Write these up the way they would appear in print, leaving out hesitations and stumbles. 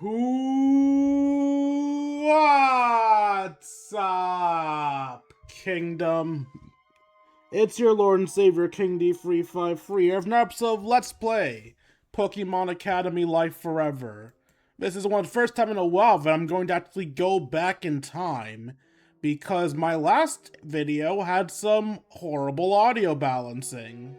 What's up, Kingdom? It's your Lord and Savior, King D353, here with an episode of Let's Play Pokemon Academy Life Forever. This is the first time in a while that I'm going to actually go back in time, because my last video had some horrible audio balancing.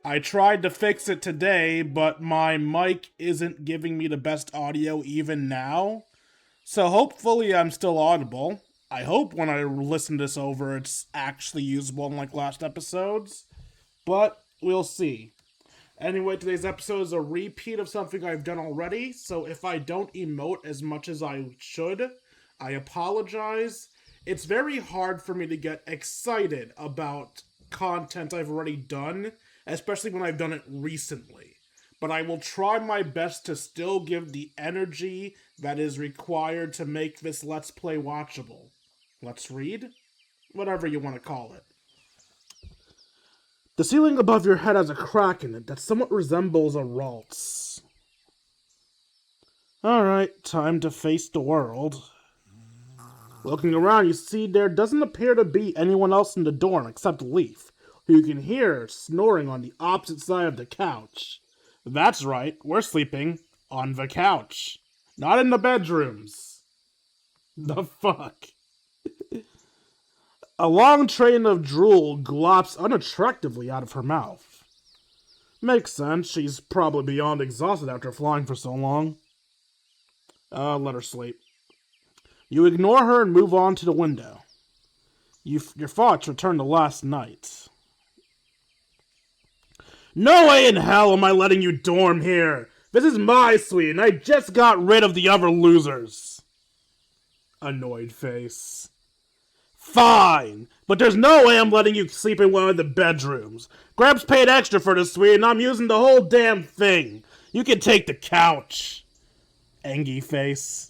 I tried to fix it today, but my mic isn't giving me the best audio even now. So hopefully I'm still audible. I hope when I listen this over it's actually usable unlike last episodes. But we'll see. Anyway, today's episode is a repeat of something I've done already, so if I don't emote as much as I should, I apologize. It's very hard for me to get excited about content I've already done, especially when I've done it recently. But I will try my best to still give the energy that is required to make this Let's Play watchable. Let's read? Whatever you want to call it. The ceiling above your head has a crack in it that somewhat resembles a Ralts. Alright, time to face the world. Looking around, you see there doesn't appear to be anyone else in the dorm except Leaf, who you can hear snoring on the opposite side of the couch. That's right, we're sleeping on the couch, not in the bedrooms. The fuck? A long train of drool glops unattractively out of her mouth. Makes sense, she's probably beyond exhausted after flying for so long. Let her sleep. You ignore her and move on to the window. Your thoughts return to last night. No way in hell am I letting you dorm here! This is my suite and I just got rid of the other losers. Annoyed face. Fine, but there's no way I'm letting you sleep in one of the bedrooms. Gramps paid extra for the suite and I'm using the whole damn thing. You can take the couch. Angy face.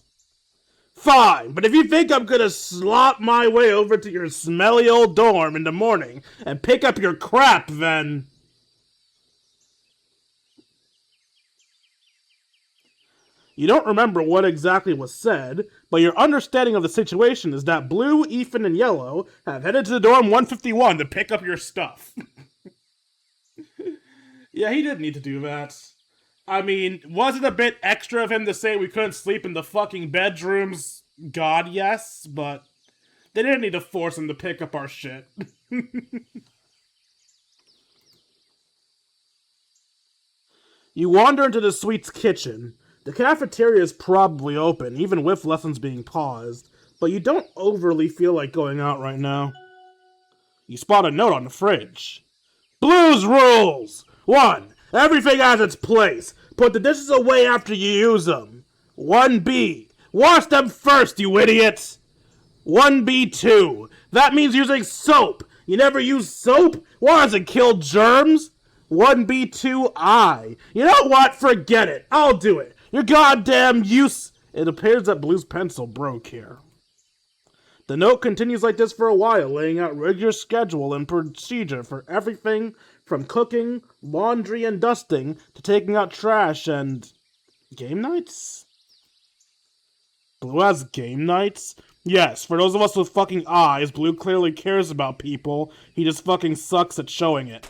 Fine, but if you think I'm gonna slop my way over to your smelly old dorm in the morning and pick up your crap, then... You don't remember what exactly was said, but your understanding of the situation is that Blue, Ethan, and Yellow have headed to the dorm 151 to pick up your stuff. Yeah, he didn't need to do that. I mean, was it a bit extra of him to say we couldn't sleep in the fucking bedrooms? God, yes, but they didn't need to force him to pick up our shit. You wander into the suite's kitchen. The cafeteria is probably open, even with lessons being paused, but you don't overly feel like going out right now. You spot a note on the fridge. Blue's rules! 1. Everything has its place. Put the dishes away after you use them. 1B. Wash them first, you idiot! 1B2. That means using soap. You never use soap? Why does it kill germs? 1B2I. You know what? Forget it. I'll do it. Your goddamn use... It appears that Blue's pencil broke here. The note continues like this for a while, laying out regular schedule and procedure for everything from cooking, laundry, and dusting to taking out trash and... game nights? Blue has game nights? Yes, for those of us with fucking eyes, Blue clearly cares about people. He just fucking sucks at showing it.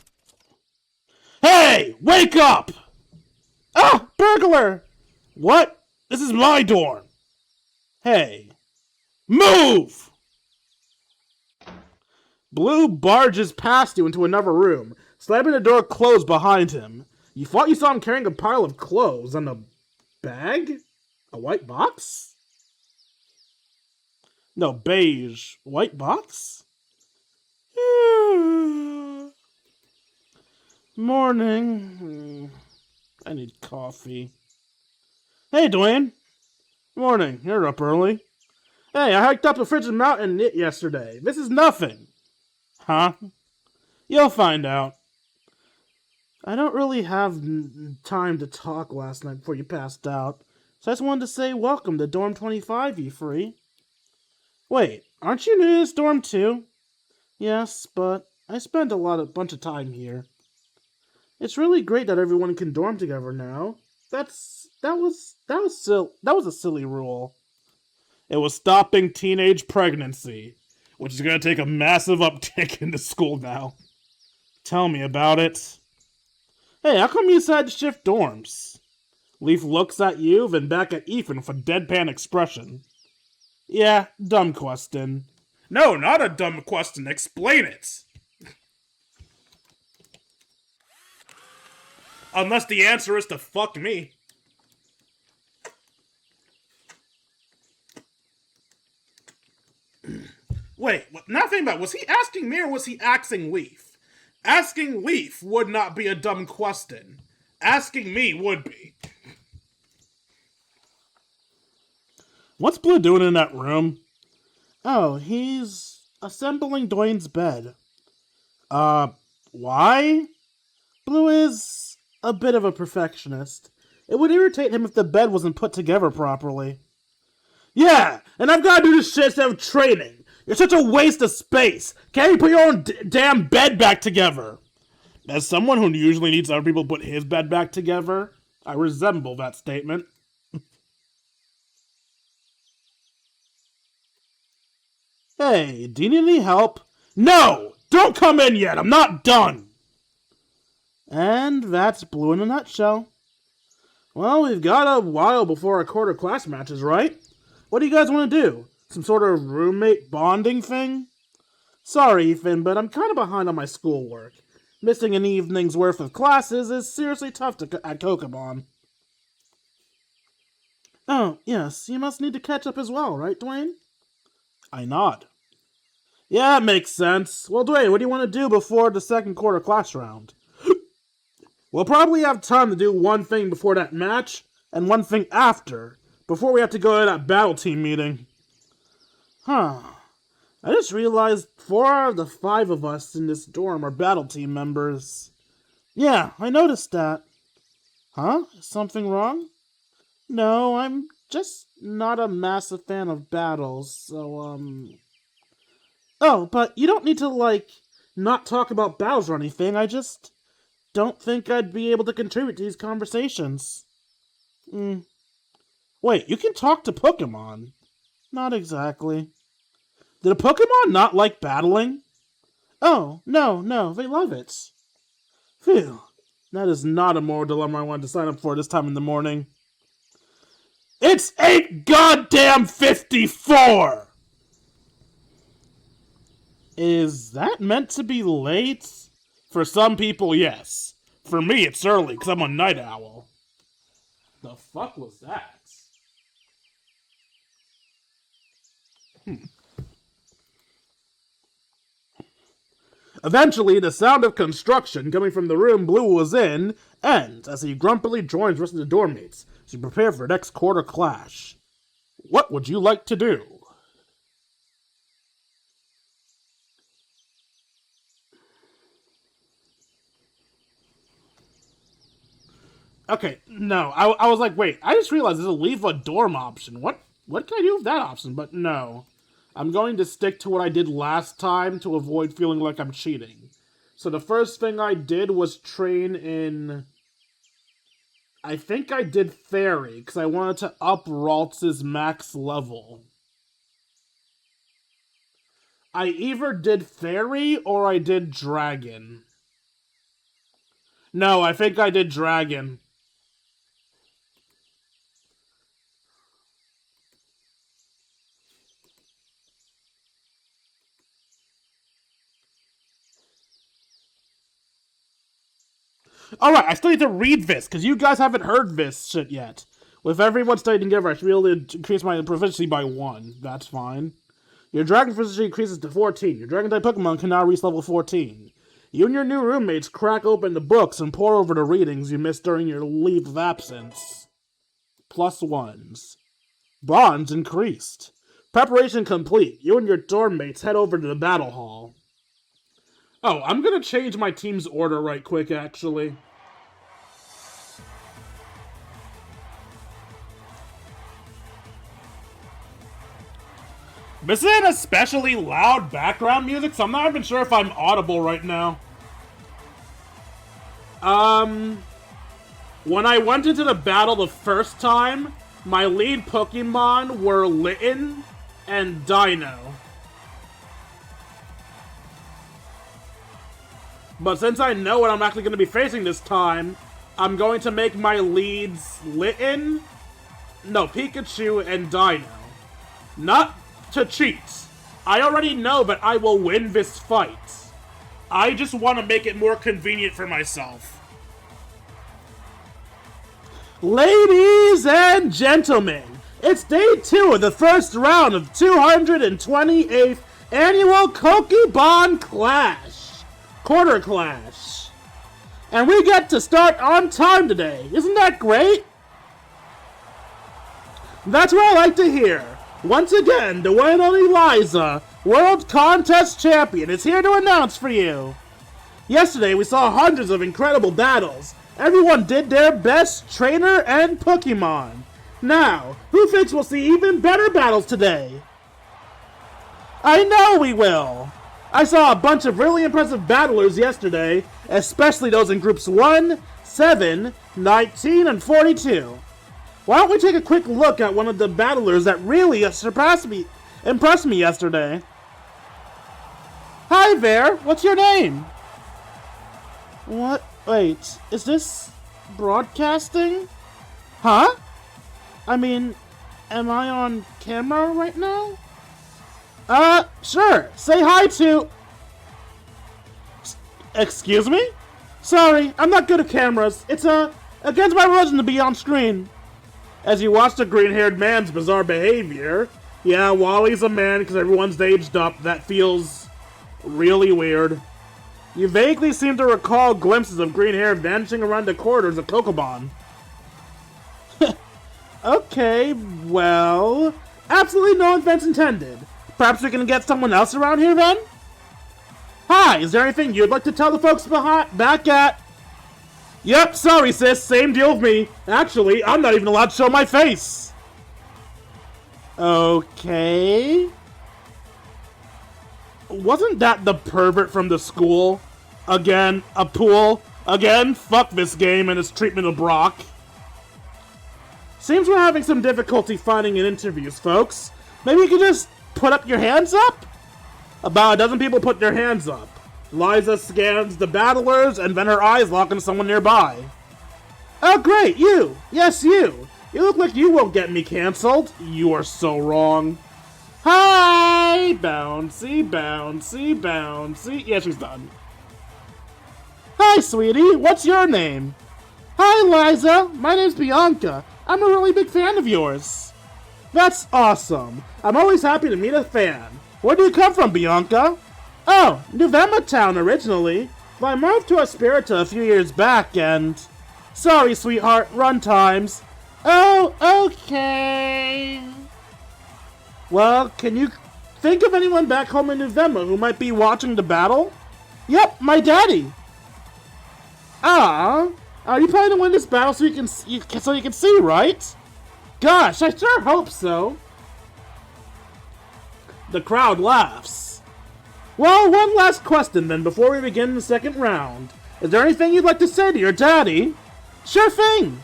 Hey! Wake up! Ah! Burglar! What? This is my dorm! Hey. Move! Blue barges past you into another room, slamming the door closed behind him. You thought you saw him carrying a pile of clothes and a bag? A white box? No, beige. White box? Morning. I need coffee. Hey, Dwayne. Morning. You're up early. Hey, I hiked up the frigid mountain yesterday. This is nothing. Huh? You'll find out. I don't really have time to talk last night before you passed out, so I just wanted to say welcome to Dorm 25, E3. Wait, aren't you new to this dorm too? Yes, but I spent a bunch of time here. It's really great that everyone can dorm together now. That's that was a silly rule. It was stopping teenage pregnancy, which is going to take a massive uptick in the school now. Tell me about it. Hey, how come you decided to shift dorms? Leaf looks at you, then back at Ethan with a deadpan expression. Yeah, dumb question. No, not a dumb question. Explain it. Unless the answer is to fuck me. Wait, now think about it. Was he asking me or was he asking Leaf? Asking Leaf would not be a dumb question. Asking me would be. What's Blue doing in that room? Oh, he's assembling Dwayne's bed. Why? Blue is a bit of a perfectionist. It would irritate him if the bed wasn't put together properly. Yeah, and I've got to do this shit instead of training. You're such a waste of space. Can't you put your own damn bed back together? As someone who usually needs other people to put his bed back together, I resemble that statement. Hey, do you need any help? No! Don't come in yet! I'm not done! And that's Blue in a nutshell. Well, we've got a while before our quarter class matches, right? What do you guys want to do? Some sort of roommate bonding thing? Sorry, Ethan, but I'm kind of behind on my schoolwork. Missing an evening's worth of classes is seriously tough at Kokobon. Oh, yes, you must need to catch up as well, right, Dwayne? I nod. Yeah, it makes sense. Well, Dwayne, what do you want to do before the second quarter class round? We'll probably have time to do one thing before that match, and one thing after, before we have to go to that battle team meeting. Huh. I just realized 4 out of the 5 of us in this dorm are battle team members. Yeah, I noticed that. Huh? Is something wrong? No, I'm just not a massive fan of battles, so, Oh, but you don't need to, not talk about battles or anything. I just don't think I'd be able to contribute to these conversations. Wait, you can talk to Pokemon. Not exactly. Did a Pokemon not like battling? Oh, no, they love it. Phew, that is not a moral dilemma I wanted to sign up for this time in the morning. It's 8 goddamn 54! Is that meant to be late? For some people, yes. For me, it's early, because I'm a night owl. The fuck was that? Eventually, the sound of construction coming from the room Blue was in ends as he grumpily joins the rest of the dorm mates to prepare for the next quarter clash. What would you like to do? Okay, no, I was like, wait, I just realized there's a leave a dorm option. What can I do with that option? But no. I'm going to stick to what I did last time to avoid feeling like I'm cheating. So the first thing I did was train in... I think I did Fairy, because I wanted to up Raltz's max level. I either did Fairy or I did Dragon. No, I think I did Dragon. Alright, I still need to read this, because you guys haven't heard this shit yet. With everyone studying together, I should be able to increase my proficiency by 1. That's fine. Your dragon proficiency increases to 14. Your dragon-type Pokemon can now reach level 14. You and your new roommates crack open the books and pore over the readings you missed during your leave of absence. +1s. Bonds increased. Preparation complete. You and your dorm mates head over to the battle hall. Oh, I'm gonna change my team's order right quick, actually. This is an especially loud background music, so I'm not even sure if I'm audible right now. When I went into the battle the first time, my lead Pokemon were Litten and Dino. But since I know what I'm actually going to be facing this time, I'm going to make my leads Pikachu and Dino. Not to cheat. I already know that I will win this fight. I just want to make it more convenient for myself. Ladies and gentlemen, it's day 2 of the first round of 228th Annual Pokemon Clash. Quarter Clash. And we get to start on time today. Isn't that great? That's what I like to hear. Once again, the one and only Liza, World Contest Champion, is here to announce for you. Yesterday, we saw hundreds of incredible battles. Everyone did their best trainer and Pokemon. Now, who thinks we'll see even better battles today? I know we will. I saw a bunch of really impressive battlers yesterday, especially those in groups 1, 7, 19, and 42. Why don't we take a quick look at one of the battlers that really impressed me yesterday? Hi there, what's your name? What? Wait, is this broadcasting? Huh? I mean, am I on camera right now? Sure. Say hi to... Excuse me? Sorry, I'm not good at cameras. It's, against my religion to be on screen. As you watch the green-haired man's bizarre behavior, yeah, Wally's a man because everyone's aged up. That feels really weird. You vaguely seem to recall glimpses of green hair vanishing around the corridors of Kokobon. Okay, well... Absolutely no offense intended. Perhaps we can get someone else around here then? Hi, is there anything you'd like to tell the folks back at... Yep, sorry sis, same deal with me. Actually, I'm not even allowed to show my face. Okay... Wasn't that the pervert from the school? Again, a pool. Again, fuck this game and its treatment of Brock. Seems we're having some difficulty finding in interviews, folks. Maybe you could just put up your hands up? About a dozen people put their hands up. Liza scans the battlers, and then her eyes lock into someone nearby. Oh great, you! Yes, you! You look like you won't get me cancelled. You are so wrong. Hi! Bouncy, bouncy, bouncy. Yeah, she's done. Hi, sweetie. What's your name? Hi, Liza. My name's Bianca. I'm a really big fan of yours. That's awesome. I'm always happy to meet a fan. Where do you come from, Bianca? Oh, New Town originally. But I moved to Espirita a few years back and... Sorry, sweetheart. Run times. Oh, okay. Well, can you think of anyone back home in November who might be watching the battle? Yep, my daddy. Ah, are you planning to win this battle so you can see, right? Gosh, I sure hope so. The crowd laughs. Well, one last question then before we begin the second round. Is there anything you'd like to say to your daddy? Sure thing.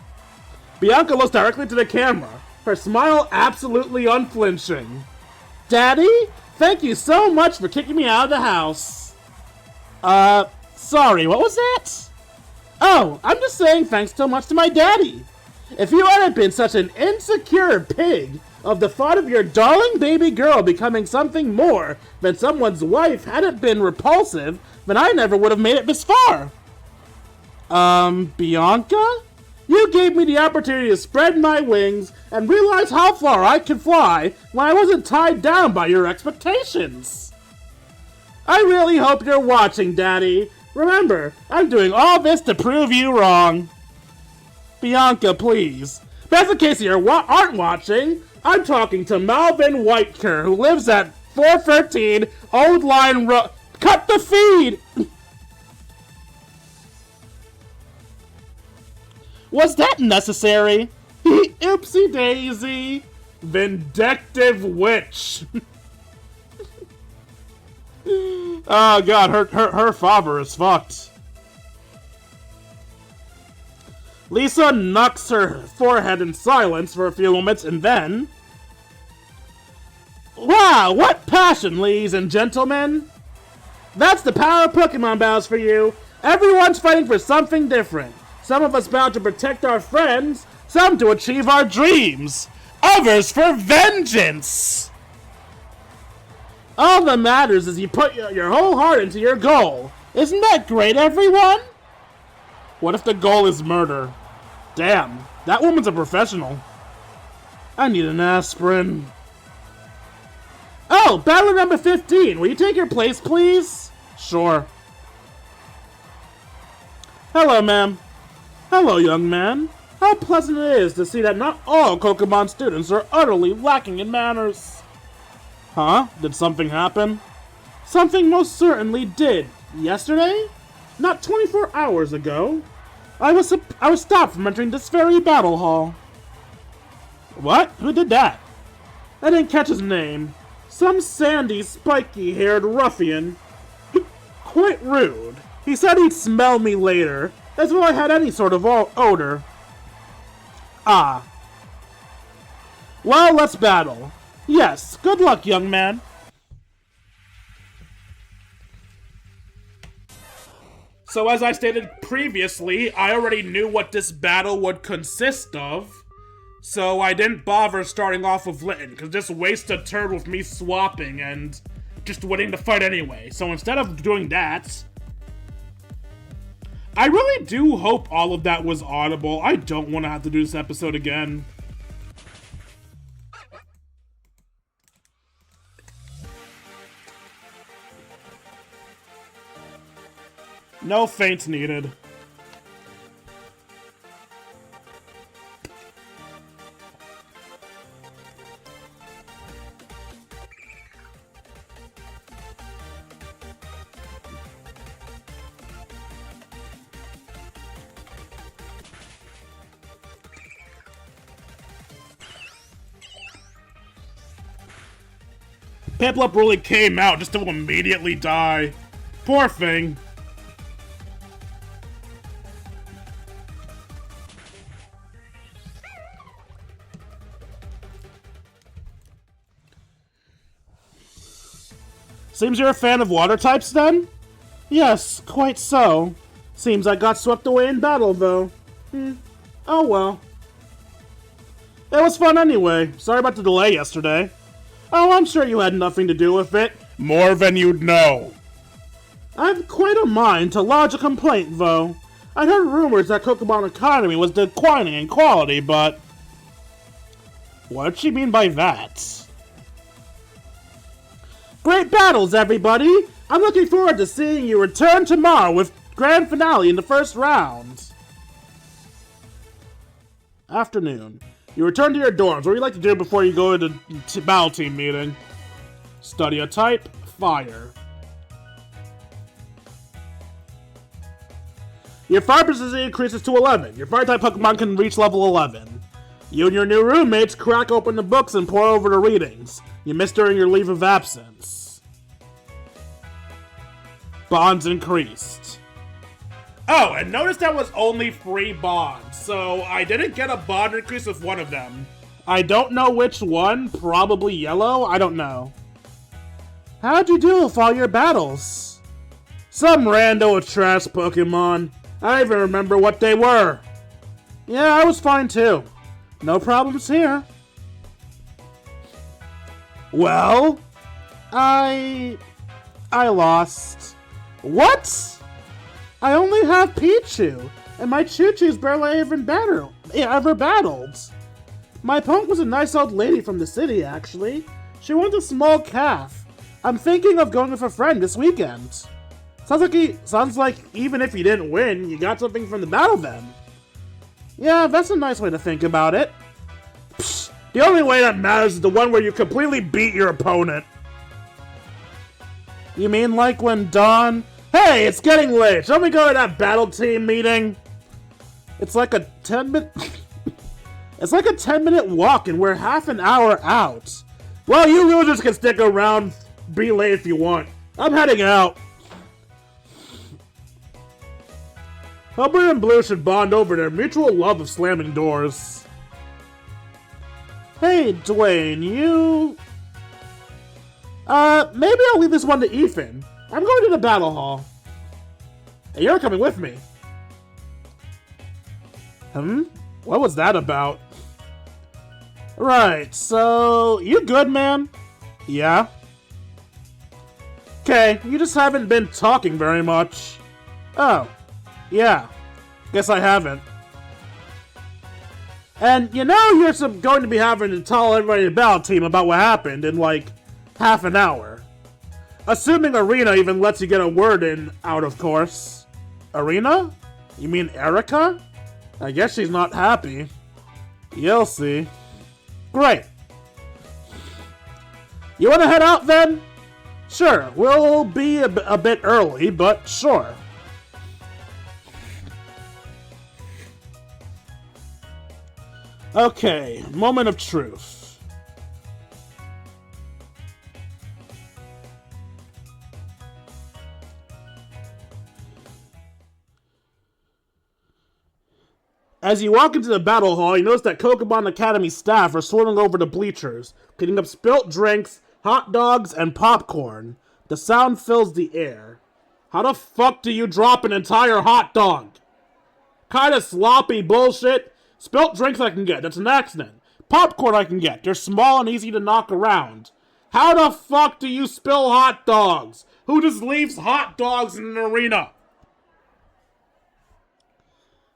Bianca looks directly to the camera, her smile absolutely unflinching. Daddy, thank you so much for kicking me out of the house. Sorry, what was that? Oh, I'm just saying thanks so much to my daddy. If you hadn't been such an insecure pig of the thought of your darling baby girl becoming something more than someone's wife hadn't been repulsive, then I never would have made it this far. Bianca? You gave me the opportunity to spread my wings and realize how far I could fly when I wasn't tied down by your expectations. I really hope you're watching, Daddy. Remember, I'm doing all this to prove you wrong. Bianca, please. But in case you aren't watching, I'm talking to Malvin Whiteker, who lives at 413 Old Line Road. Cut the feed! Was that necessary? Oopsie daisy. Vindictive witch. Oh god, her father is fucked. Lisa knocks her forehead in silence for a few moments and then... Wow, what passion, ladies and gentlemen! That's the power of Pokemon battles for you. Everyone's fighting for something different. Some of us bound to protect our friends, some to achieve our dreams, others for vengeance. All that matters is you put your whole heart into your goal. Isn't that great, everyone? What if the goal is murder? Damn, that woman's a professional. I need an aspirin. Oh, battle number 15. Will you take your place, please? Sure. Hello, ma'am. Hello, young man. How pleasant it is to see that not all Pokemon students are utterly lacking in manners. Huh? Did something happen? Something most certainly did. Yesterday? Not 24 hours ago. I was stopped from entering this very battle hall. What? Who did that? I didn't catch his name. Some sandy, spiky-haired ruffian. Quite rude. He said he'd smell me later, as though I had any sort of odor. Ah. Well, let's battle. Yes, good luck, young man. So as I stated previously, I already knew what this battle would consist of. So I didn't bother starting off with Litten, because just waste a turn with me swapping and just winning the fight anyway. So instead of doing that, I really do hope all of that was audible. I don't want to have to do this episode again. No feints needed. Piplup really came out just to immediately die. Poor thing. Seems you're a fan of water types, then? Yes, quite so. Seems I got swept away in battle, though. Oh well. It was fun anyway. Sorry about the delay yesterday. Oh, I'm sure you had nothing to do with it. More than you'd know. I've quite a mind to lodge a complaint, though. I'd heard rumors that Pokemon Academy was declining in quality, but... what did she mean by that? Great battles, everybody! I'm looking forward to seeing you return tomorrow with grand finale in the first round. Afternoon. You return to your dorms. What do you like to do before you go into battle team meeting? Study a type. Fire. Your fire precision increases to 11. Your fire type Pokemon can reach level 11. You and your new roommates crack open the books and pour over the readings you missed during your leave of absence. Bonds increased. Oh, and notice that was only 3 bonds, so I didn't get a bond increase with one of them. I don't know which one, probably yellow, I don't know. How'd you do with all your battles? Some rando trash Pokemon. I don't even remember what they were. Yeah, I was fine too. No problems here. Well, I lost. What? I only have Pichu, and my Choo-Choo's barely ever battled. My opponent was a nice old lady from the city, actually. She wanted a small calf. I'm thinking of going with a friend this weekend. Sounds like even if you didn't win, you got something from the battle then. Yeah, that's a nice way to think about it. Psh, the only way that matters is the one where you completely beat your opponent. You mean like when Dawn... Hey, it's getting late. Shall we go to that battle team meeting? It's like a 10-minute... it's like a 10-minute walk and we're half an hour out. Well, you losers can stick around, be late if you want. I'm heading out. Hubbard and Blue should bond over their mutual love of slamming doors. Hey, Dwayne, you... maybe I'll leave this one to Ethan. I'm going to the battle hall. Hey, you're coming with me. What was that about? Right, so... You good, man? Yeah? Okay, you just haven't been talking very much. Oh. Yeah. Guess I haven't. And you know you're going to be having to tell everybody in the battle team about what happened in, like, half an hour. Assuming Arena even lets you get a word in out, of course. Arena? You mean Erica? I guess she's not happy. You'll see. Great. You want to head out then? Sure, we'll be a bit early, but sure. Okay, moment of truth. As you walk into the battle hall, you notice that Pokemon Academy staff are swarming over the bleachers, cleaning up spilt drinks, hot dogs, and popcorn. The sound fills the air. How the fuck do you drop an entire hot dog? Kinda sloppy bullshit. Spilt drinks I can get, that's an accident. Popcorn I can get, they're small and easy to knock around. How the fuck do you spill hot dogs? Who just leaves hot dogs in an arena?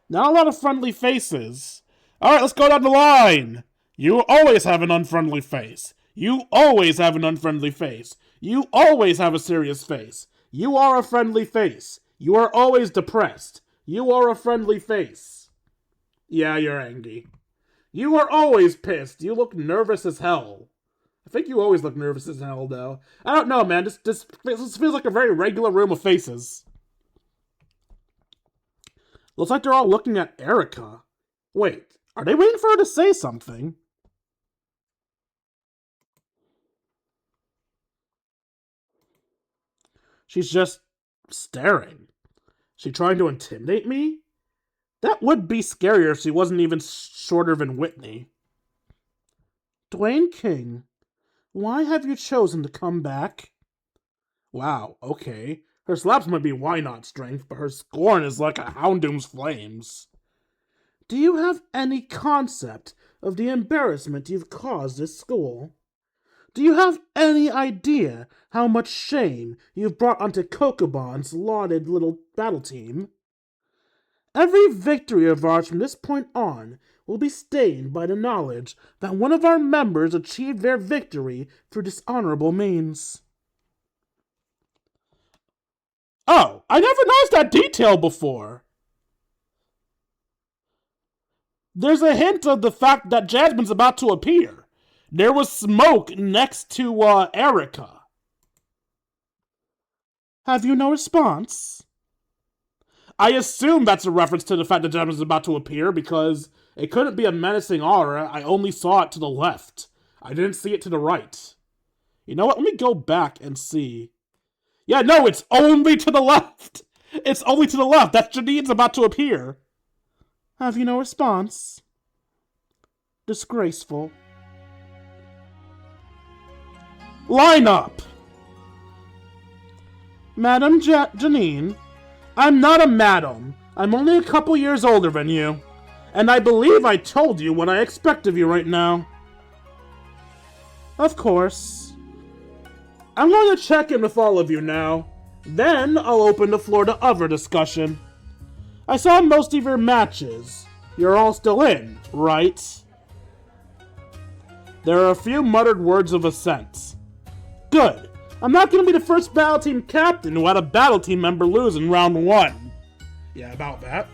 Not a lot of friendly faces. Alright, let's go down the line. You always have an unfriendly face. You always have an unfriendly face. You always have a serious face. You are a friendly face. You are always depressed. You are a friendly face. Yeah, you're angry. You are always pissed. You look nervous as hell. I think you always look nervous as hell, though. I don't know, man. This feels like a very regular room of faces. Looks like they're all looking at Erica. Wait, are they waiting for her to say something? She's just staring. She trying to intimidate me? That would be scarier if she wasn't even shorter than Whitney. Dwayne King, why have you chosen to come back? Wow, okay. Her slaps might be why not strength, but her scorn is like a Houndoom's flames. Do you have any concept of the embarrassment you've caused this school? Do you have any idea how much shame you've brought onto Kokobon's lauded little battle team? Every victory of ours from this point on will be stained by the knowledge that one of our members achieved their victory through dishonorable means. Oh, I never noticed that detail before. There's a hint of the fact that Jasmine's about to appear. There was smoke next to, Erica. Have you no response? I assume that's a reference to the fact that Jasmine's about to appear because it couldn't be a menacing aura. I only saw it to the left. I didn't see it to the right. You know what? Let me go back and see. Yeah, no, it's only to the left. It's only to the left. That's Janine's about to appear. Have you no response? Disgraceful. Line up! Madam Janine, I'm not a madam. I'm only a couple years older than you. And I believe I told you what I expect of you right now. Of course. I'm going to check in with all of you now. Then I'll open the floor to other discussion. I saw most of your matches. You're all still in, right? There are a few muttered words of assent. Good. I'm not going to be the first battle team captain who had a battle team member lose in round 1. Yeah, about that.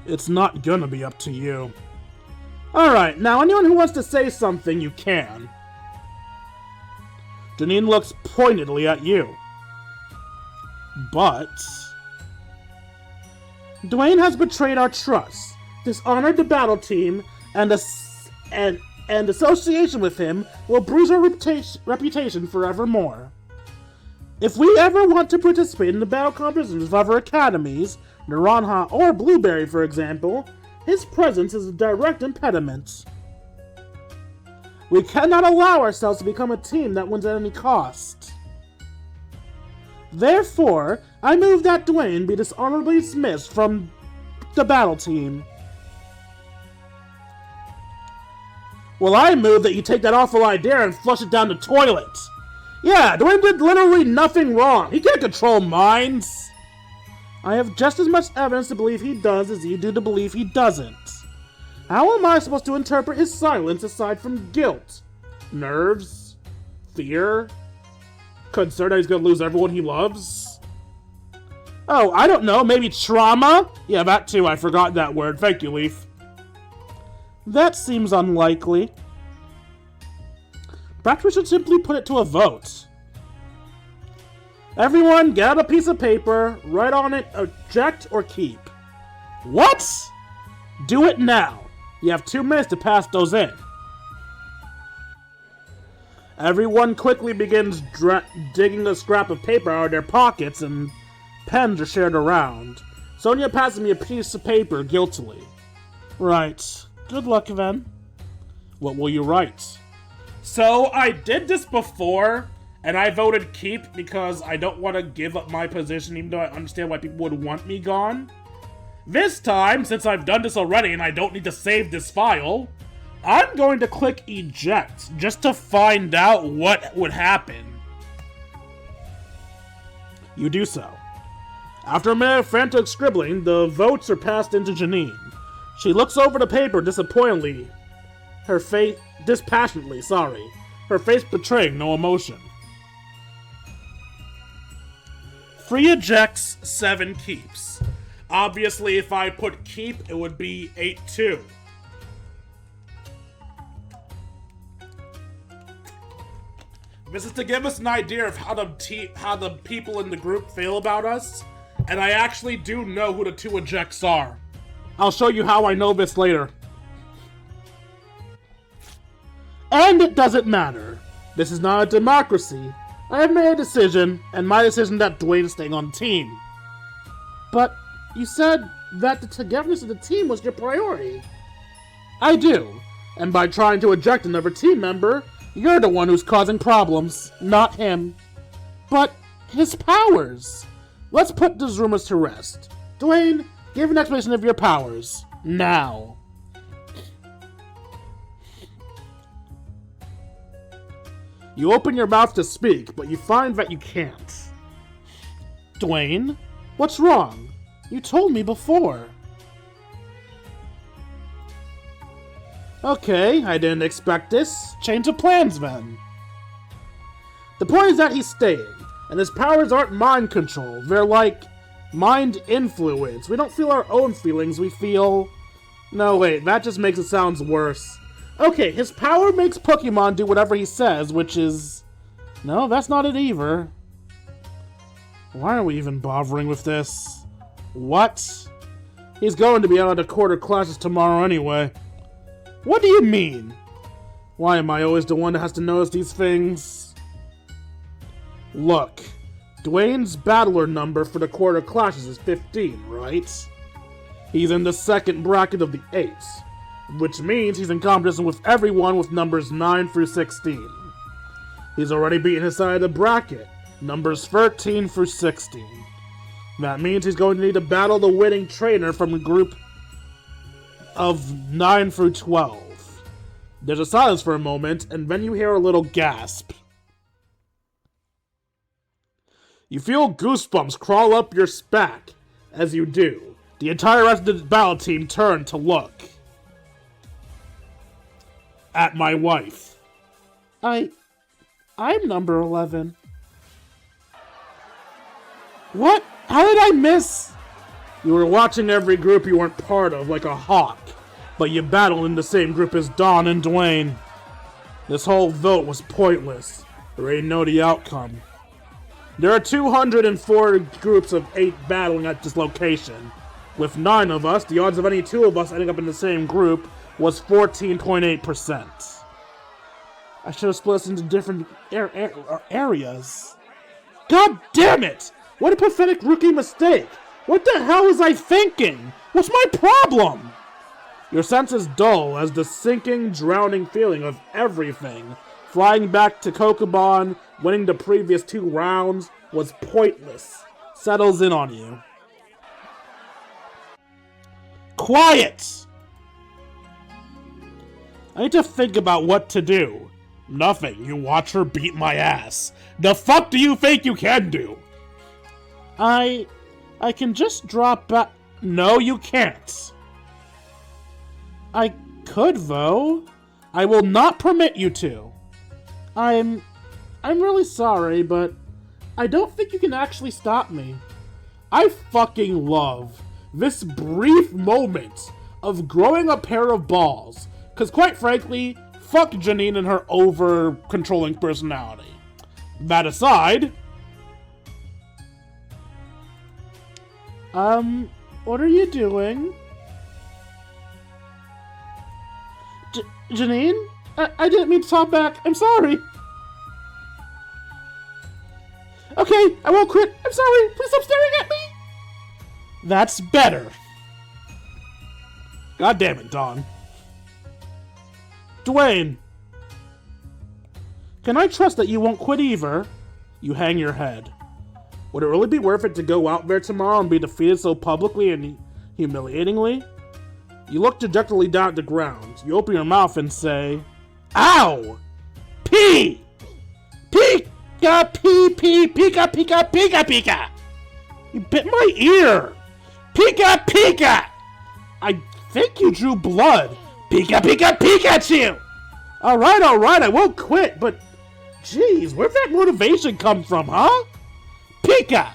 It's not gonna be up to you. Alright, now anyone who wants to say something, you can. Janine looks pointedly at you. But... Dwayne has betrayed our trust, dishonored the battle team, and association with him will bruise our reputation forevermore. If we ever want to participate in the battle competitions of other academies, Naranja or Blueberry, for example, his presence is a direct impediment. We cannot allow ourselves to become a team that wins at any cost. Therefore, I move that Dwayne be dishonorably dismissed from the battle team. Well, I move that you take that awful idea and flush it down the toilet. Yeah, Dwayne did literally nothing wrong. He can't control minds. I have just as much evidence to believe he does as you do to believe he doesn't. How am I supposed to interpret his silence aside from guilt? Nerves? Fear? Concern that he's gonna lose everyone he loves? Oh, I don't know, maybe trauma? Yeah, that too, I forgot that word. Thank you, Leaf. That seems unlikely. Perhaps we should simply put it to a vote. Everyone, get out a piece of paper, write on it, eject or keep. What? Do it now. You have 2 minutes to pass those in. Everyone quickly begins digging a scrap of paper out of their pockets and pens are shared around. Sonia passes me a piece of paper guiltily. Right. Good luck, then. What will you write? So, I did this before, and I voted keep because I don't want to give up my position even though I understand why people would want me gone. This time, since I've done this already and I don't need to save this file, I'm going to click eject just to find out what would happen. You do so. After a minute of frantic scribbling, the votes are passed into Janine. She looks over the paper dispassionately, her face betraying no emotion. 3 ejects, 7 keeps. Obviously, if I put keep, it would be 8-2. This is to give us an idea of how the people in the group feel about us, and I actually do know who the 2 ejects are. I'll show you how I know this later. And it doesn't matter. This is not a democracy. I have made a decision, and my decision that Dwayne is staying on the team. But you said that the togetherness of the team was your priority. I do. And by trying to eject another team member, you're the one who's causing problems, not him. But his powers. Let's put these rumors to rest. Dwayne, give an explanation of your powers. Now. You open your mouth to speak, but you find that you can't. Dwayne, what's wrong? You told me before. Okay, I didn't expect this. Change of plans, then. The point is that he's staying, and his powers aren't mind control. They're like mind influence. We don't feel our own feelings, we feel... No, wait, that just makes it sound worse. Okay, his power makes Pokemon do whatever he says, which is... No, that's not it either. Why are we even bothering with this? What? He's going to be out of the quarter classes tomorrow anyway. What do you mean? Why am I always the one that has to notice these things? Look, Dwayne's battler number for the quarter classes is 15, right? He's in the second bracket of the 8, which means he's in competition with everyone with numbers 9 through 16. He's already beaten his side of the bracket, numbers 13 through 16. That means he's going to need to battle the winning trainer from the group of 9 through 12. There's a silence for a moment, and then you hear a little gasp. You feel goosebumps crawl up your back. As you do, the entire rest of the battle team turn to look at my wife. I'm number 11. What? How did I miss? You were watching every group you weren't part of like a hawk, but you battled in the same group as Dawn and Dwayne. This whole vote was pointless. We already know the outcome. There are 204 groups of 8 battling at this location. With 9 of us, the odds of any 2 of us ending up in the same group was 14.8%. I should have split us into different areas. God damn it! What a pathetic rookie mistake! What the hell was I thinking? What's my problem? Your senses dull as the sinking, drowning feeling of everything, flying back to Kokobon, winning the previous 2 rounds, was pointless, settles in on you. Quiet! I need to think about what to do. Nothing. You watch her beat my ass. The fuck do you think you can do? I can just drop back. No, you can't. I could, though. I will not permit you to. I'm really sorry, but I don't think you can actually stop me. I fucking love this brief moment of growing a pair of balls. Because quite frankly, fuck Janine and her over-controlling personality. That aside... what are you doing? Janine? I didn't mean to talk back. I'm sorry. Okay, I won't quit. I'm sorry. Please stop staring at me. That's better. God damn it, Dawn. Dwayne. Can I trust that you won't quit either? You hang your head. Would it really be worth it to go out there tomorrow and be defeated so publicly and humiliatingly? You look dejectedly down at the ground. You open your mouth and say, Ow! Pee! Pika, pee, pee, pika, pika, pika, pika! You bit my ear! Pika, pika! I think you drew blood. Pika, pika, Pikachu! Alright, I won't quit, but... Jeez, where'd that motivation come from, huh? Pika!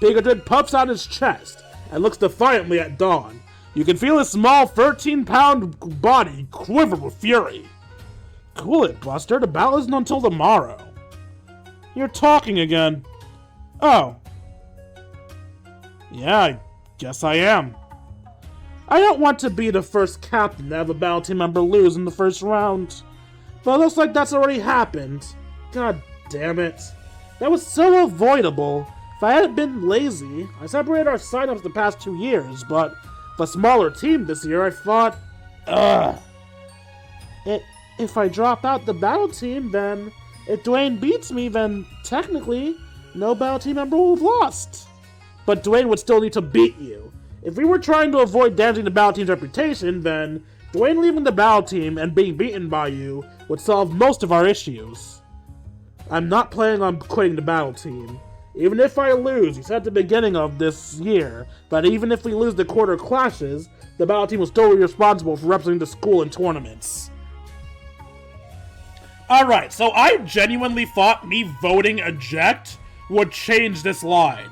Pikachu puffs out his chest and looks defiantly at Dawn. You can feel his small 13-pound body quiver with fury. Cool it, Buster. The battle isn't until tomorrow. You're talking again. Oh. Yeah, I guess I am. I don't want to be the first captain to have a battle team member lose in the first round. But it looks like that's already happened. God damn it. That was so avoidable. If I hadn't been lazy, I separated our signups the past 2 years, but with a smaller team this year, I thought, if I drop out the battle team, then if Dwayne beats me, then technically, no battle team member will have lost. But Dwayne would still need to beat you. If we were trying to avoid damaging the battle team's reputation, then Dwayne leaving the battle team and being beaten by you would solve most of our issues. I'm not planning on quitting the battle team. Even if I lose, you said at the beginning of this year, but even if we lose the quarter clashes, the battle team will still be responsible for representing the school in tournaments. Alright, so I genuinely thought me voting eject would change this line.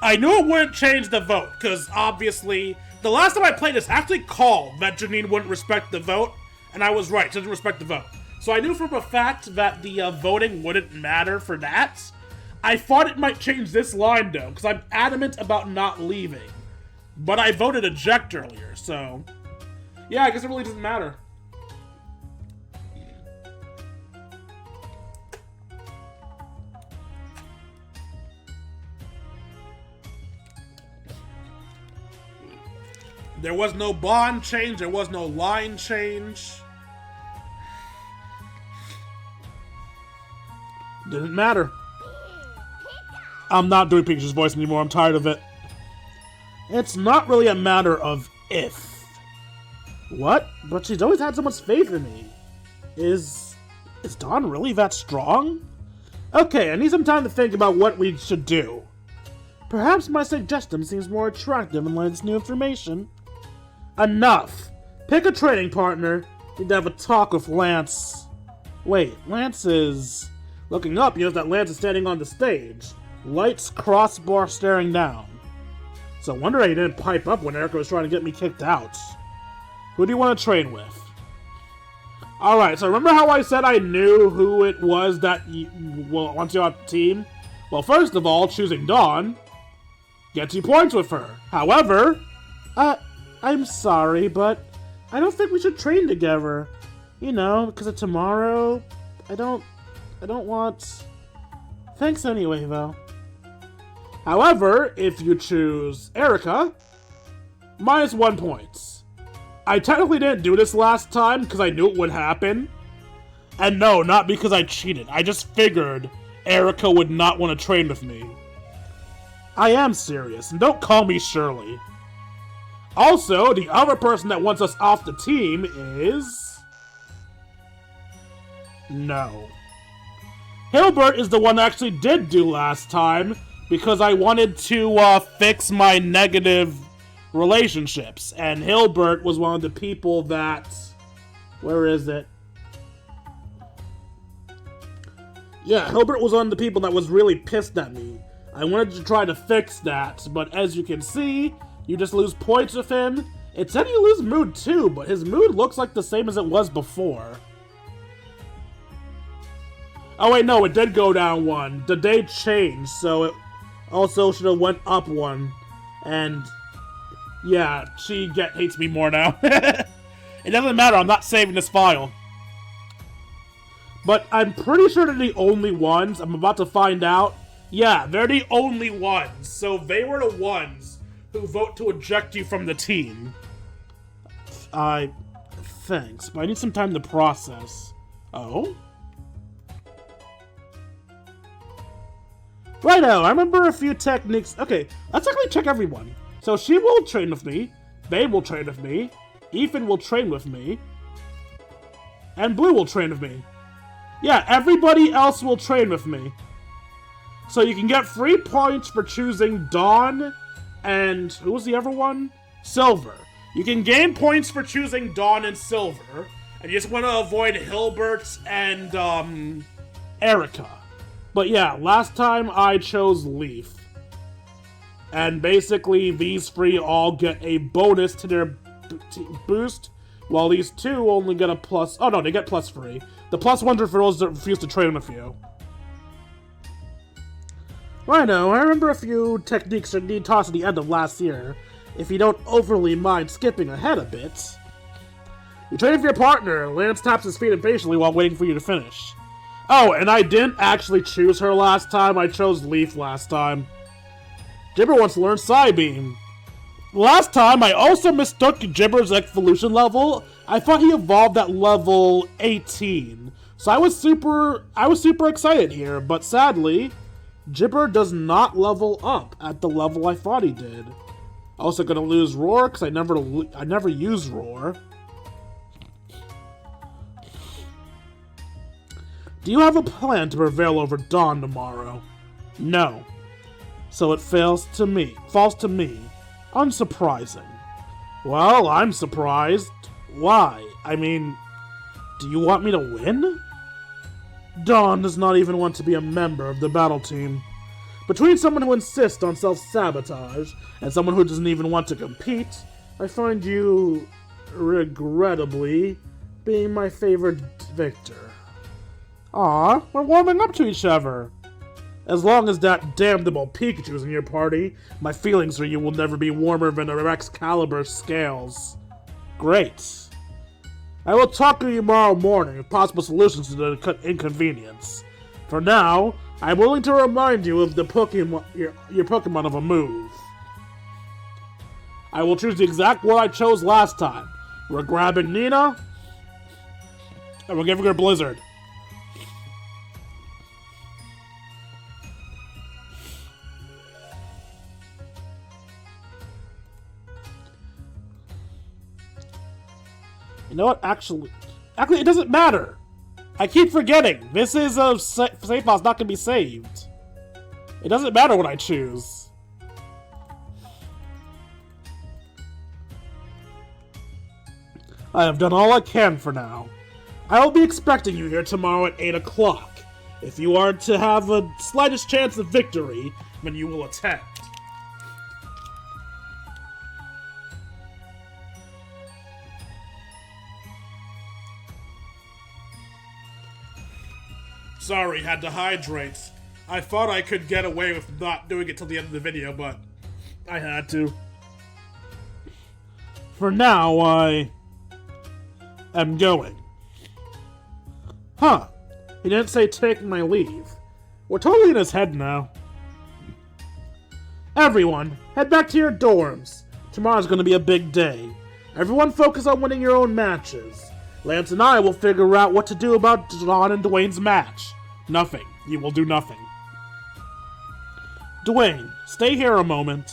I knew it wouldn't change the vote, because obviously, the last time I played this actually called that Janine wouldn't respect the vote, and I was right, she doesn't respect the vote. So I knew from a fact that the voting wouldn't matter for that. I thought it might change this line though, because I'm adamant about not leaving. But I voted eject earlier, so... yeah, I guess it really doesn't matter. There was no bond change, there was no line change. Didn't matter. I'm not doing Pikachu's voice anymore, I'm tired of it. It's not really a matter of if. What? But she's always had so much faith in me. Is Dawn really that strong? Okay, I need some time to think about what we should do. Perhaps my suggestion seems more attractive in light of this new information. Enough! Pick a training partner. Need to have a talk with Lance. Wait, Lance is... Looking up, you notice that Lance is standing on the stage. Lights, crossbar staring down. So I wonder how he didn't pipe up when Erica was trying to get me kicked out. Who do you want to train with? Alright, so remember how I said I knew who it was that wants you on the team? Well, first of all, choosing Dawn gets you points with her. However, I'm sorry, but I don't think we should train together. You know, because of tomorrow, I don't want... Thanks anyway, though. However, if you choose Erica, -1 points. I technically didn't do this last time because I knew it would happen. And no, not because I cheated. I just figured Erica would not want to train with me. I am serious, and don't call me Shirley. Also, the other person that wants us off the team is... No. Hilbert is the one that actually did do last time, because I wanted to fix my negative relationships, and Hilbert was one of the people that... Where is it? Yeah, Hilbert was one of the people that was really pissed at me. I wanted to try to fix that, but as you can see, you just lose points with him. It said you lose mood too, but his mood looks like the same as it was before. Oh wait, no, it did go down 1. The day changed, so it also should have went up 1. And yeah, she hates me more now. It doesn't matter, I'm not saving this file. But I'm pretty sure they're the only ones. I'm about to find out. Yeah, they're the only ones. So they were the ones who vote to eject you from the team. Thanks, but I need some time to process. Oh? Righto, I remember a few techniques. Okay, let's actually check everyone. So she will train with me. They will train with me. Ethan will train with me. And Blue will train with me. Yeah, everybody else will train with me. So you can get free points for choosing Dawn and... Who was the other one? Silver. You can gain points for choosing Dawn and Silver. And you just want to avoid Hilbert and, Erica. But yeah, last time I chose Leaf. And basically, these 3 all get a bonus to their boost, while these 2 only get a plus... Oh no, they get +3. The +1s are for those that refuse to train with you. Righto, I remember a few techniques that need taught at the end of last year, if you don't overly mind skipping ahead a bit. You train with your partner. Lance taps his feet impatiently while waiting for you to finish. Oh, and I didn't actually choose her last time, I chose Leaf last time. Gibber wants to learn Psybeam. Last time, I also mistook Gibber's evolution level. I thought he evolved at level 18. So I was super excited here, but sadly, Gibber does not level up at the level I thought he did. Also gonna lose Roar, because I never use Roar. Do you have a plan to prevail over Dawn tomorrow? No. So it falls to me. Unsurprising. Well, I'm surprised. Why? I mean, do you want me to win? Dawn does not even want to be a member of the battle team. Between someone who insists on self-sabotage and someone who doesn't even want to compete, I find you, regrettably, being my favorite victor. Aw, we're warming up to each other. As long as that damnable Pikachu's in your party, my feelings for you will never be warmer than a Excalibur scales. Great. I will talk to you tomorrow morning with possible solutions to the inconvenience. For now, I'm willing to remind you of the Pokemon, your Pokemon of a move. I will choose the exact one I chose last time. We're grabbing Nina, and we're giving her Blizzard. You know what? Actually, it doesn't matter. I keep forgetting. This is a save file's not gonna be saved. It doesn't matter what I choose. I have done all I can for now. I will be expecting you here tomorrow at 8 o'clock. If you are to have a slightest chance of victory, then you will attend. Sorry, had to hydrate. I thought I could get away with not doing it till the end of the video, but I had to. For now, I am going. Huh. He didn't say take my leave. We're totally in his head now. Everyone, head back to your dorms. Tomorrow's gonna be a big day. Everyone focus on winning your own matches. Lance and I will figure out what to do about Dawn and Dwayne's match. Nothing. You will do nothing. Dwayne, stay here a moment.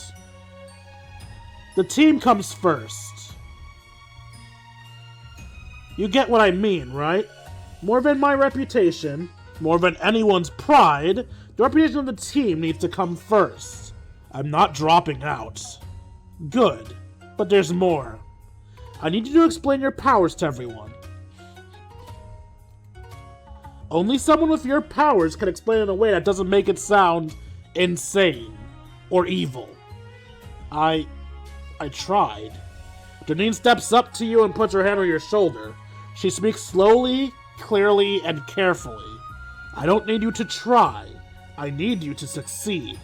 The team comes first. You get what I mean, right? More than my reputation, more than anyone's pride, the reputation of the team needs to come first. I'm not dropping out. Good. But there's more. I need you to explain your powers to everyone. Only someone with your powers can explain it in a way that doesn't make it sound insane or evil. I tried. Janine steps up to you and puts her hand on your shoulder. She speaks slowly, clearly, and carefully. I don't need you to try. I need you to succeed.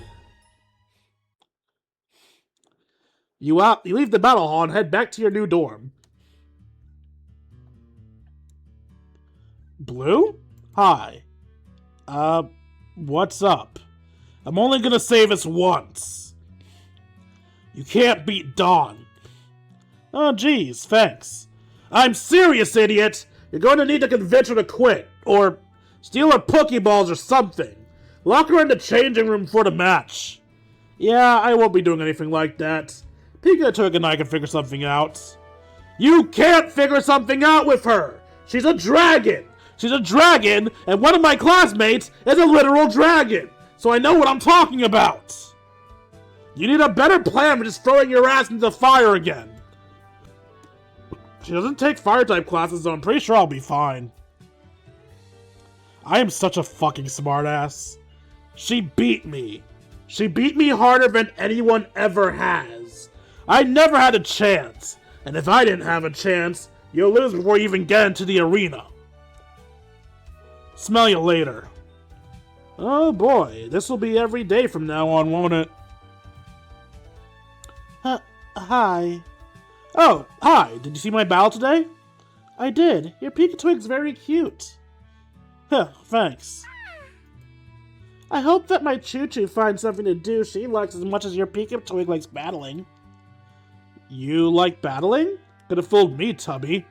You leave the battle hall and head back to your new dorm. Blue? Hi. What's up? I'm only gonna say this once. You can't beat Dawn. Oh, geez, thanks. I'm serious, idiot! You're going to need to convince her to quit, or steal her Pokeballs or something. Lock her in the changing room for the match. Yeah, I won't be doing anything like that. Pikachu and I can figure something out. You can't figure something out with her! She's a dragon! She's a dragon, and one of my classmates is a literal dragon! So I know what I'm talking about! You need a better plan than just throwing your ass into the fire again. She doesn't take fire-type classes, so I'm pretty sure I'll be fine. I am such a fucking smartass. She beat me. She beat me harder than anyone ever has. I never had a chance. And if I didn't have a chance, you'll lose before you even get into the arena. Smell you later. Oh boy, this will be every day from now on, won't it? Hi. Oh, hi. Did you see my battle today? I did. Your Pikachu's very cute. Huh, thanks. I hope that my Choo-Choo finds something to do she likes as much as your Pikachu likes battling. You like battling? Could have fooled me, Tubby.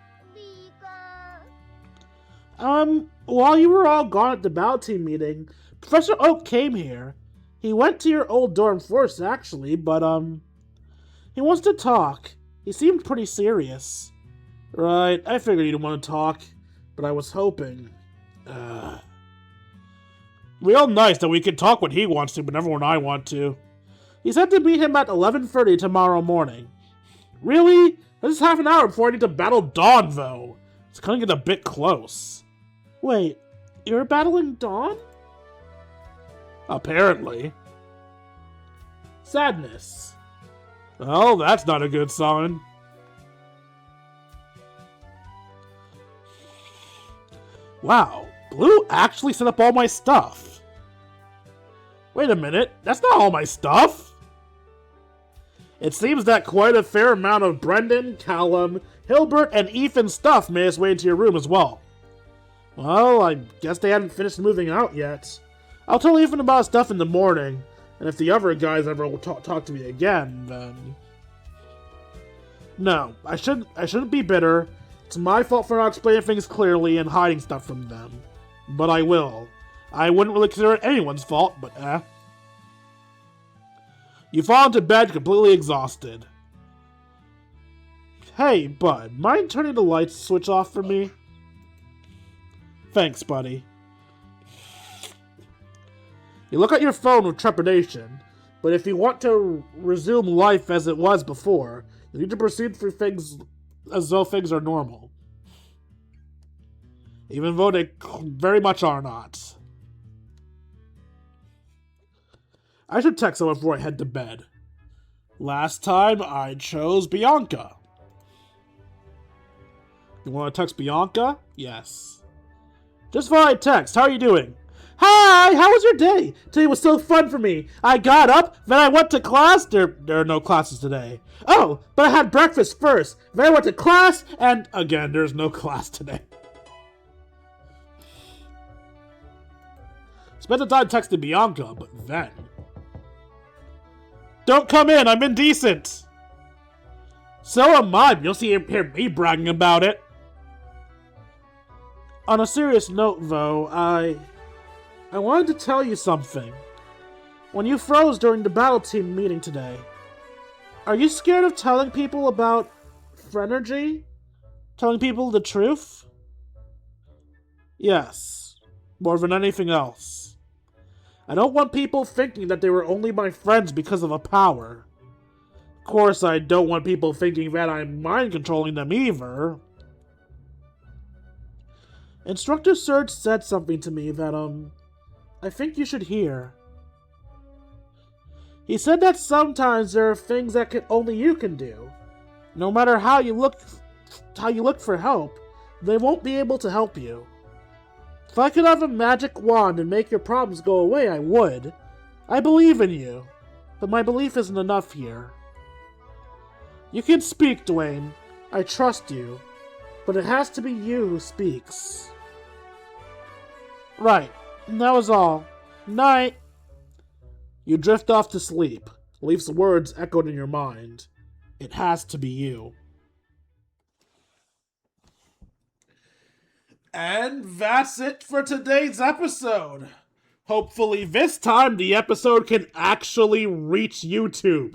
While you were all gone at the battle team meeting, Professor Oak came here. He went to your old dorm first, actually, but, he wants to talk. He seemed pretty serious. Right, I figured you didn't want to talk, but I was hoping. Real nice that we can talk when he wants to, but never when I want to. He said to meet him at 11:30 tomorrow morning. Really? This is half an hour before I need to battle Dawn, though. It's kind of getting a bit close. Wait, you're battling Dawn? Apparently. Sadness. Well, that's not a good sign. Wow, Blue actually set up all my stuff. Wait a minute, that's not all my stuff. It seems that quite a fair amount of Brendan, Callum, Hilbert, and Ethan's stuff made its way into your room as well. Well, I guess they hadn't finished moving out yet. I'll tell Ethan about his stuff in the morning, and if the other guys ever will talk to me again, then... No, I shouldn't be bitter. It's my fault for not explaining things clearly and hiding stuff from them. But I will. I wouldn't really consider it anyone's fault, but You fall into bed completely exhausted. Hey, bud, mind turning the lights switch off for me? Thanks, buddy. You look at your phone with trepidation, but if you want to resume life as it was before, you need to proceed through things as though things are normal. Even though they very much are not. I should text someone before I head to bed. Last time, I chose Bianca. You want to text Bianca? Yes. Just thought I'd text. How are you doing? Hi! How was your day? Today was so fun for me. I got up, then I went to class. There are no classes today. Oh, but I had breakfast first. Then I went to class, and again, there's no class today. Spent the time texting Bianca, but then... Don't come in, I'm indecent! So am I, you'll hear me bragging about it. On a serious note, though, I wanted to tell you something. When you froze during the battle team meeting today, are you scared of telling people about Phrenergy? Telling people the truth? Yes, more than anything else. I don't want people thinking that they were only my friends because of a power. Of course, I don't want people thinking that I'm mind controlling them either. Instructor Surge said something to me that, I think you should hear. He said that sometimes there are things that only you can do. No matter how you look for help, they won't be able to help you. If I could have a magic wand and make your problems go away, I would. I believe in you, but my belief isn't enough here. You can speak, Dwayne. I trust you, but it has to be you who speaks. Right, that was all. Night. You drift off to sleep. Leaf's words echoed in your mind. It has to be you. And that's it for today's episode. Hopefully this time the episode can actually reach YouTube.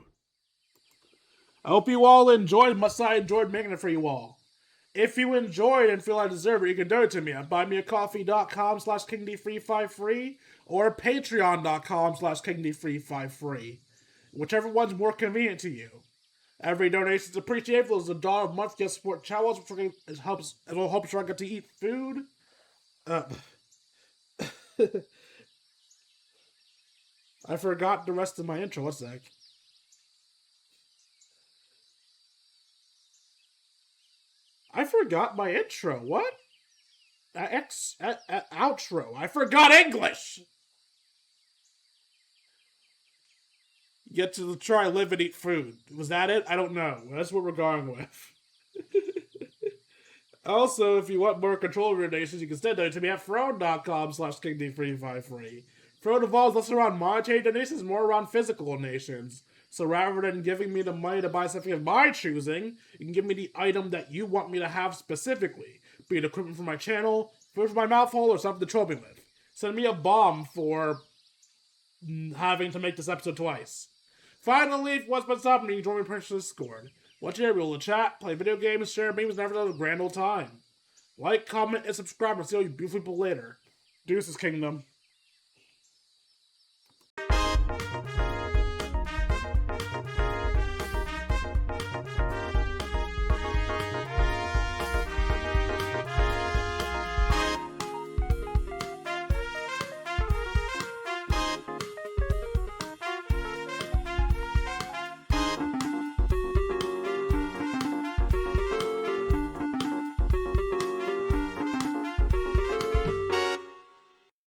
I hope you all enjoyed, much I enjoyed making it for you all. If you enjoyed and feel I deserve it, you can donate to me at buymeacoffee.com/KingD353 or patreon.com/KingD353. Whichever one's more convenient to you. Every donation is appreciated. There's $1 a month to support channels, which it'll help sure I get to eat food. I forgot the rest of my intro. What's that? I forgot my intro. What? Outro. I forgot English. Get to try, live, and eat food. Was that it? I don't know. That's what we're going with. Also, if you want more control of your nations, you can send it to me at throne.com/KingD353. Throne evolves less around monetary donations, more around physical donations. So rather than giving me the money to buy something of my choosing, you can give me the item that you want me to have specifically. Be it equipment for my channel, food for my mouth hole, or something to troll me with. Send me a bomb for having to make this episode twice. Finally, if what's been stopping me, join me in Discord. Watch your able to chat, play video games, share memes, and have a grand old time. Like, comment, and subscribe, and see all you beautiful people later. Deuces, Kingdom.